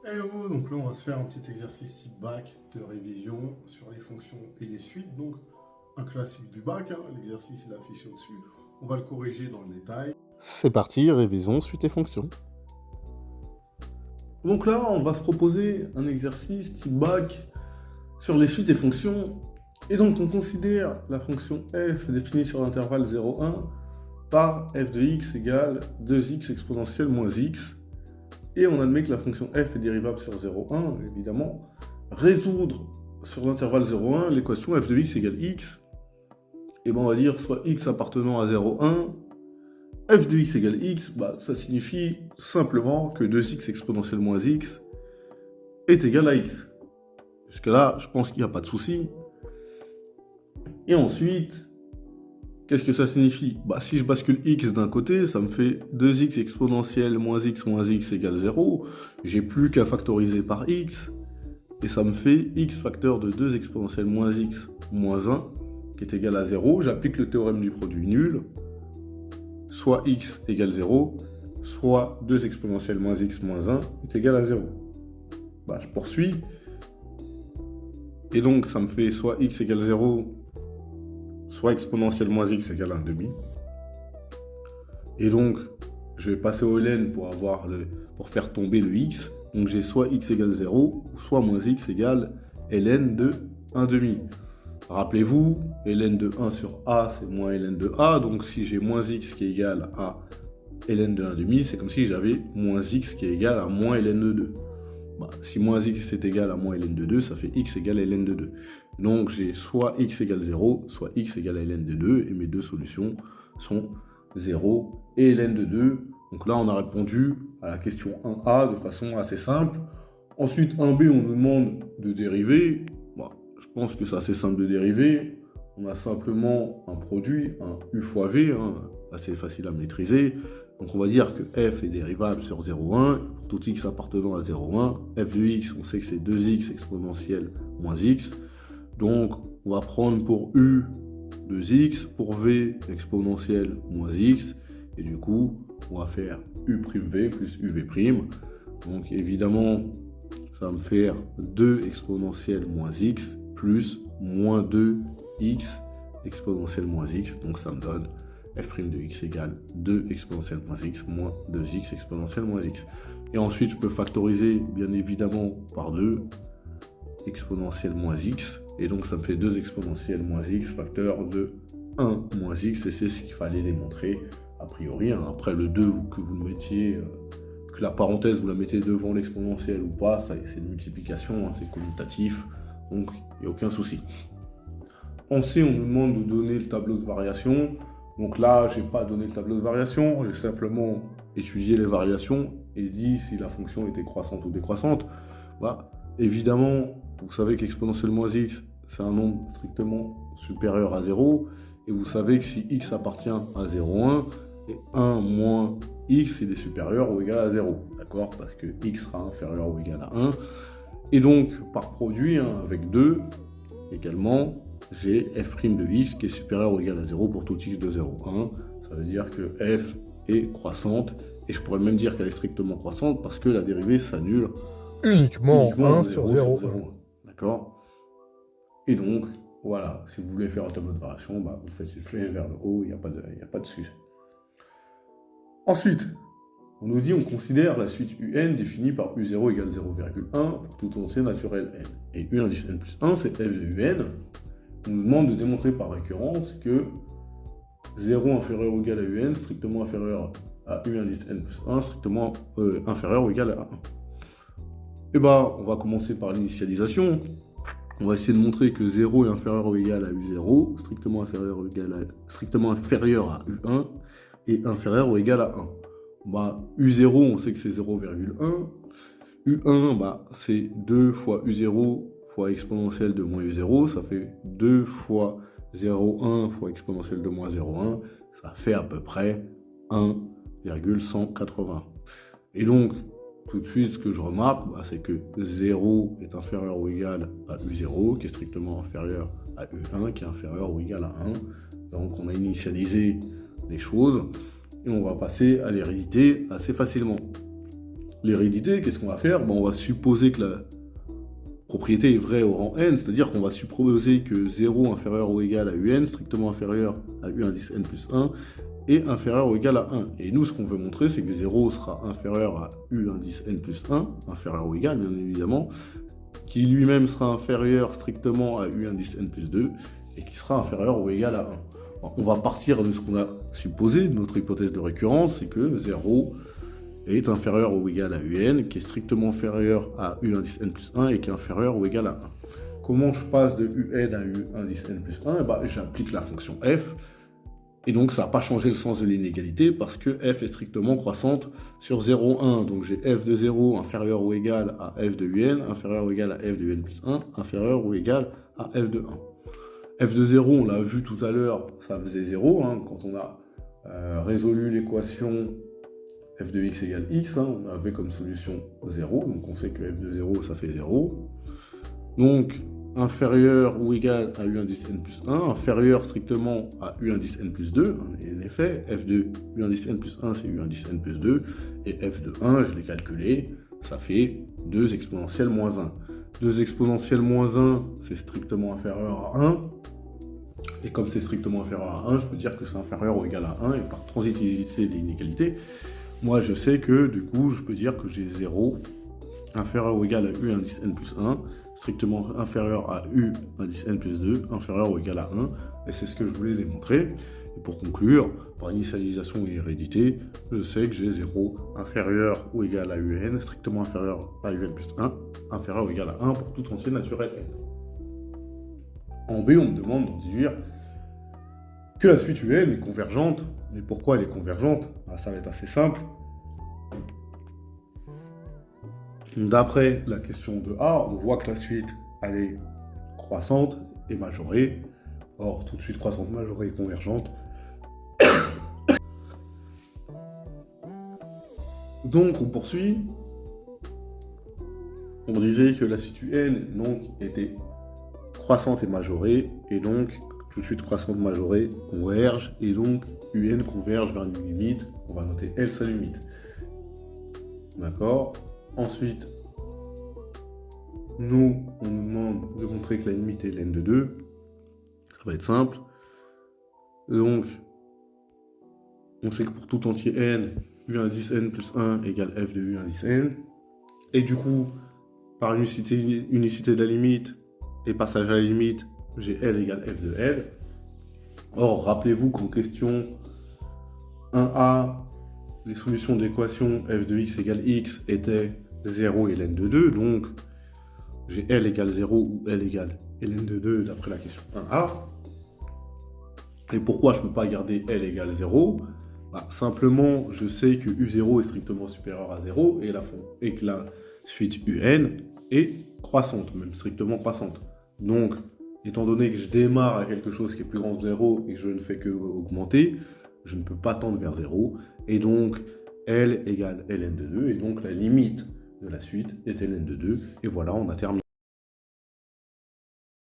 Hello, donc là on va se faire un petit exercice type bac de révision sur les fonctions et les suites. Donc un classique du bac, l'exercice est affiché au-dessus. On va le corriger dans le détail. C'est parti, révisons suite et fonction. Donc là, on va se proposer un exercice type bac sur les suites et fonctions. Et donc on considère la fonction f définie sur l'intervalle 0,1 par f de x égale 2x exponentielle moins x. Et on admet que la fonction f est dérivable sur 0,1, évidemment. Résoudre sur l'intervalle 0,1 l'équation f de x égale x. Et ben on va dire soit x appartenant à 0,1, f de x égale x, ça signifie tout simplement que 2x exponentielle moins x est égal à x. Jusque là, je pense qu'il n'y a pas de souci. Et ensuite, qu'est-ce que ça signifie? Si je bascule x d'un côté, ça me fait 2x exponentielle moins x égale 0. J'ai plus qu'à factoriser par x. Et ça me fait x facteur de 2 exponentielle moins x moins 1 qui est égal à 0. J'applique le théorème du produit nul. Soit x égale 0, soit 2 exponentielle moins x moins 1 est égal à 0. Je poursuis. Et donc, ça me fait soit x égale 0, soit exponentielle moins x égale 1,5. Et donc, je vais passer au ln pour faire tomber le x. Donc, j'ai soit x égale 0, soit moins x égale ln de 1,5. Rappelez-vous, ln de 1 sur a, c'est moins ln de a. Donc, si j'ai moins x qui est égal à ln de 1,5, c'est comme si j'avais moins x qui est égal à moins ln de 2. Si moins x est égal à moins ln de 2, ça fait x égale ln de 2. Donc, j'ai soit x égale 0, soit x égale ln de 2. Et mes deux solutions sont 0 et ln de 2. Donc là, on a répondu à la question 1a de façon assez simple. Ensuite, 1b, on nous demande de dériver. Je pense que c'est assez simple de dériver. On a simplement un produit, un u fois v, assez facile à maîtriser. Donc on va dire que f est dérivable sur 0,1. Pour tout x appartenant à 0,1, f de x, on sait que c'est 2x exponentielle moins x. Donc on va prendre pour u 2x, pour v exponentielle moins x. Et du coup, on va faire u'v plus uv'. Donc évidemment, ça va me faire 2 exponentielle moins x plus moins 2x exponentielle moins x. Donc ça me donne f' de x égale 2 exponentielle moins x moins 2x exponentielle moins x. Et ensuite, je peux factoriser, bien évidemment, par 2 exponentielle moins x. Et donc, ça me fait 2 exponentielle moins x facteur de 1 moins x. Et c'est ce qu'il fallait démontrer, a priori. Après, le 2, que vous le mettiez... que la parenthèse, vous la mettez devant l'exponentielle ou pas, c'est une multiplication, c'est commutatif, donc il n'y a aucun souci. En C, on nous demande de donner le tableau de variation. Donc là, je n'ai pas donné le tableau de variation, j'ai simplement étudié les variations et dit si la fonction était croissante ou décroissante. Évidemment, vous savez qu'exponentielle moins x, c'est un nombre strictement supérieur à 0, et vous savez que si x appartient à 0,1, et 1 moins x, il est supérieur ou égal à 0, d'accord? Parce que x sera inférieur ou égal à 1. Et donc, par produit, avec 2, également, j'ai f' de x qui est supérieur ou égal à 0 pour tout x de 0,1. Ça veut dire que f est croissante, et je pourrais même dire qu'elle est strictement croissante parce que la dérivée s'annule Uniquement 1 sur 0,1. D'accord? Et donc, voilà, si vous voulez faire un tableau de variation, vous faites une flèche vers le haut, il n'y a pas de sujet. Ensuite, on nous dit on considère la suite un définie par u0 égale 0,1 pour tout entier naturel n. Et u indice n plus 1, c'est f de un. On nous demande de démontrer par récurrence que 0 inférieur ou égal à un, strictement inférieur à u indice n plus 1, strictement inférieur ou égal à 1. On va commencer par l'initialisation. On va essayer de montrer que 0 est inférieur ou égal à u0, strictement inférieur à u1, et inférieur ou égal à 1. U0, on sait que c'est 0,1. U1, c'est 2 fois U0 fois exponentielle de moins U0. Ça fait 2 fois 0,1 fois exponentielle de moins 0,1. Ça fait à peu près 1,180. Et donc, tout de suite, ce que je remarque, c'est que 0 est inférieur ou égal à U0, qui est strictement inférieur à U1, qui est inférieur ou égal à 1. Donc, on a initialisé les choses et on va passer à l'hérédité assez facilement. l'hérédité, qu'est-ce qu'on va faire? On va supposer que la propriété est vraie au rang n, c'est-à-dire qu'on va supposer que 0 inférieur ou égal à un, strictement inférieur à u indice n plus 1, est inférieur ou égal à 1. Et nous, ce qu'on veut montrer, c'est que 0 sera inférieur à u indice n plus 1, inférieur ou égal, bien évidemment, qui lui-même sera inférieur strictement à u indice n plus 2, et qui sera inférieur ou égal à 1. Alors, on va partir de ce qu'on a supposé, de notre hypothèse de récurrence, c'est que 0 est inférieur ou égal à un, qui est strictement inférieur à u indice n plus 1, et qui est inférieur ou égal à 1. Comment je passe de un à u indice n plus 1? J'applique la fonction f, et donc ça n'a pas changé le sens de l'inégalité, parce que f est strictement croissante sur 0, 1. Donc j'ai f de 0 inférieur ou égal à f de un, inférieur ou égal à f de un plus 1, inférieur ou égal à f de 1. f de 0, on l'a vu tout à l'heure, ça faisait 0, quand on a résolu l'équation f de x égale x, on avait comme solution 0, donc on sait que f de 0, ça fait 0. Donc, inférieur ou égal à u indice n plus 1, inférieur strictement à u indice n plus 2, et en effet, f de u indice n plus 1, c'est u indice n plus 2, et f de 1, je l'ai calculé, ça fait 2 exponentielle moins 1. 2 exponentielle moins 1, c'est strictement inférieur à 1, et comme c'est strictement inférieur à 1, je peux dire que c'est inférieur ou égal à 1, et par transitivité de l'inégalité, moi je sais que du coup je peux dire que j'ai 0 inférieur ou égal à u indice n plus 1, strictement inférieur à u indice n plus 2, inférieur ou égal à 1, et c'est ce que je voulais démontrer. Et pour conclure, par initialisation et hérédité, je sais que j'ai 0 inférieur ou égal à un, strictement inférieur à un plus 1, inférieur ou égal à 1 pour tout entier naturel n. En B, on me demande d'en déduire que la suite un est convergente. Mais pourquoi elle est convergente? Ça va être assez simple. D'après la question de A, on voit que la suite, elle est croissante et majorée. Or, tout de suite croissante, majorée et convergente. Donc, on poursuit. On disait que la suite un donc, était croissante et majorée, et donc tout de suite croissante majorée converge, et donc un converge vers une limite, on va noter L sa limite. D'accord? Ensuite, on nous demande de montrer que la limite est ln de 2. Ça va être simple. Donc, on sait que pour tout entier n, u indice n plus 1 égale f de u indice n. Et du coup, par unicité de la limite et passage à la limite, j'ai L égale f de L. Or, rappelez-vous qu'en question 1a, les solutions de l'équation f de x égale x étaient 0 et ln de 2. Donc, j'ai L égale 0 ou L égale ln de 2 d'après la question 1a. Et pourquoi je ne peux pas garder L égale 0? Simplement, je sais que U0 est strictement supérieur à 0 et que la suite UN est croissante, même strictement croissante. Donc, étant donné que je démarre à quelque chose qui est plus grand que 0 et que je ne fais que augmenter, je ne peux pas tendre vers 0. Et donc, L égale ln de 2. Et donc, la limite de la suite est ln de 2. Et voilà, on a terminé.